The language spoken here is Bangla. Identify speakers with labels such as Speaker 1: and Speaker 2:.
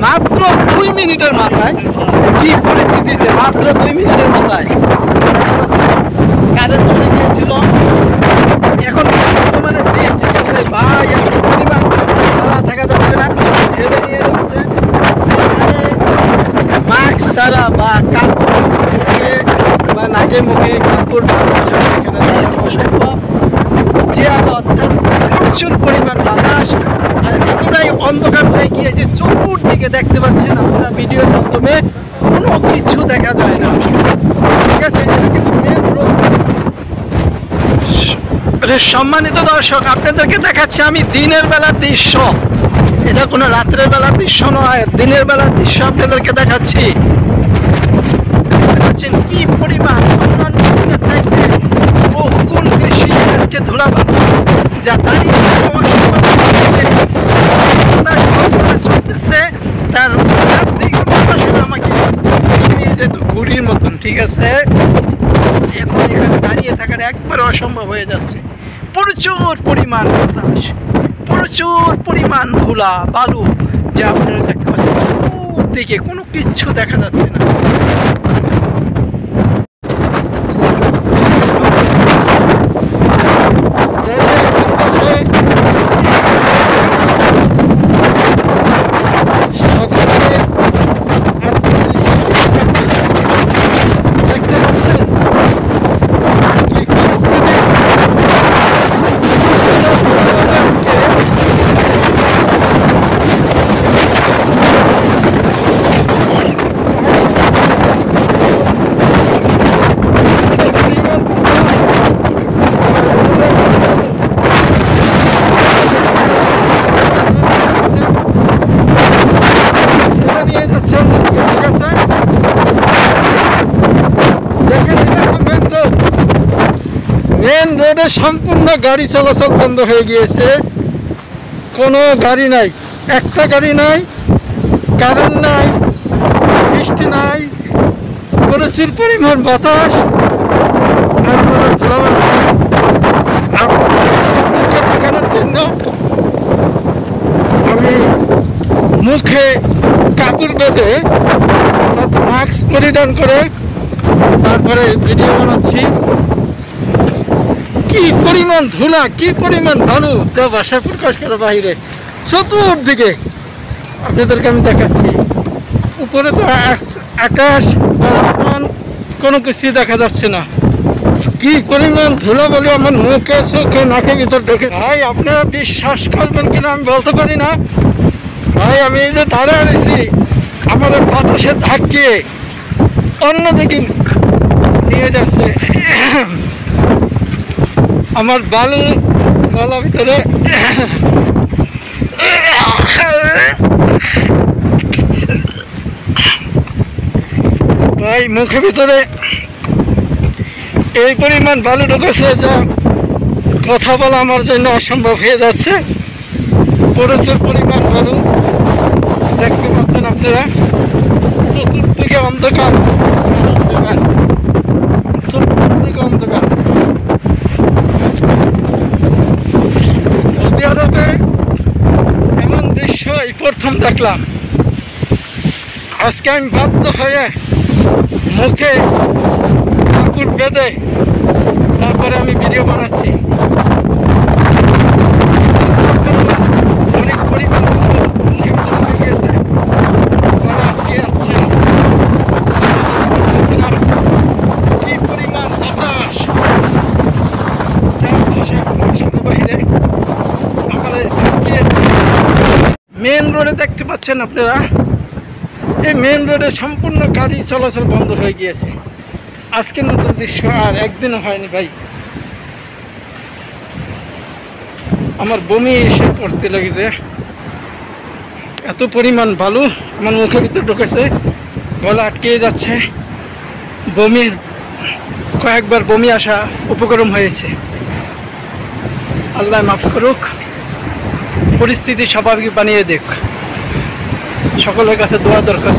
Speaker 1: মাত্র 2 মিনিটের মাথায় কি পরিস্থিতি যে মাত্র 2 মিনিটের মাথায় কারেন্ট চলে গিয়েছিল। এখন বর্তমানে দিন ঠিক আছে ভাই, এত পরিমাণ তারা থাকা যাচ্ছে না, ঠেলে নিয়ে যাচ্ছে। মাস্ক ছাড়া বা কাপড় মুখে বা নাকে মুখে কাপড় ছাড়া এখানে দাঁড়ানো অসম্ভব। যে অর্থাৎ প্রচুর পরিমাণ বাতাস আর এতটাই অন্ধকার হয়ে গিয়েছে, চতুর্দিকে দেখতে পাচ্ছেন আপনারা ভিডিওর মাধ্যমে কোনো কিছু দেখা যায় না, ঠিক আছে। কিন্তু মেন রোড। সম্মানিত দর্শক, আপনাদেরকে দেখাচ্ছি আমি দিনের বেলার দৃশ্য, এটা কোনো রাত্রের বেলার দৃশ্য নয়, দিনের বেলার দৃশ্য আপনাদেরকে দেখাচ্ছি। দেখাচ্ছেন কি পরিমাণ অন্যান্য দিনের চাইতে বহুগুণ বেশি আজকে ধুলাবালি, যা দাঁড়িয়ে চলতেছে তার আমাকে ঘুড়ির মতন, ঠিক আছে। এখন এখানে দাঁড়িয়ে থাকার একবার অসম্ভব হয়ে যাচ্ছে। প্রচুর পরিমাণ বাতাস, প্রচুর পরিমাণ ধুলা বালু, যা আপনারা দেখতে পাচ্ছেন চতুর্দিকে কোনো কিছু দেখা যাচ্ছে না। মেন রোডে সম্পূর্ণ গাড়ি চলাচল বন্ধ হয়ে গিয়েছে, কোনো গাড়ি নাই, একটা গাড়ি নাই, কারেন্ট নাই, বৃষ্টি নাই, প্রচুর পরিমাণ বাতাস আর ধুলাবালি। আপনাদেরকে দেখানোর জন্য আমি মুখে কাপড় বেঁধে অর্থাৎ মাস্ক পরিধান করে তারপরে ভিডিও বানাচ্ছি। কি পরিমাণ ধুলা, কি পরিমাণ বালু, যা ভাষায় প্রকাশ করে বাইরে। চতুর্দিকে আপনাদেরকে আমি দেখাচ্ছি, উপরে তো আকাশ বা আসমান কোনো কিছুই দেখা যাচ্ছে না। কি পরিমাণ ধুলা বালু আমার মুখে চোখে নাকের ভিতর ঢোকে। ভাই আপনারা বিশ্বাস করবেন কিনা আমি বলতে পারি না। ভাই আমি এই যে দাঁড়িয়ে রয়েছি, আমার বাতাসে ধাক্কিয়ে অন্যদিকে নিয়ে যাচ্ছে। আমার বালু গলার ভিতরে ভাই মুখের ভিতরে এই পরিমাণ বালু ঢুকেছে যা কথা বলা আমার জন্য অসম্ভব হয়ে যাচ্ছে। প্রচুর পরিমাণ বালু দেখতে পাচ্ছেন আপনারা, চতুর্দিকে অন্ধকার, চতুর্দিকে অন্ধকার। সৌদি আরবে এমন দৃশ্য এই প্রথম দেখলাম। আজকে আমি বাধ্য হয়ে মুখে কাপড় বেঁধে তারপরে আমি ভিডিও বানাচ্ছি। অনেক পরিমাণ মুখে গিয়েছে, কি পরিমাণ বাতাস, বাইরে আমাদের মেন রোডে দেখতে পাচ্ছেন আপনারা, এই মেন রোডে সম্পূর্ণ গাড়ি চলাচল বন্ধ হয়ে গিয়েছে। আজকের মতো দৃশ্য আর একদিনও হয়নি ভাই। আমার বমি এসে করতে লেগেছে, এত পরিমাণ বালু আমার মুখের ভিতর ঢুকেছে, গলা আটকে যাচ্ছে। বমির কয়েকবার বমি আসা উপক্রম হয়েছে। আল্লাহ মাফ করুক, পরিস্থিতি স্বাভাবিক বানিয়ে দেখ। সকলের কাছে দোয়া দরকার।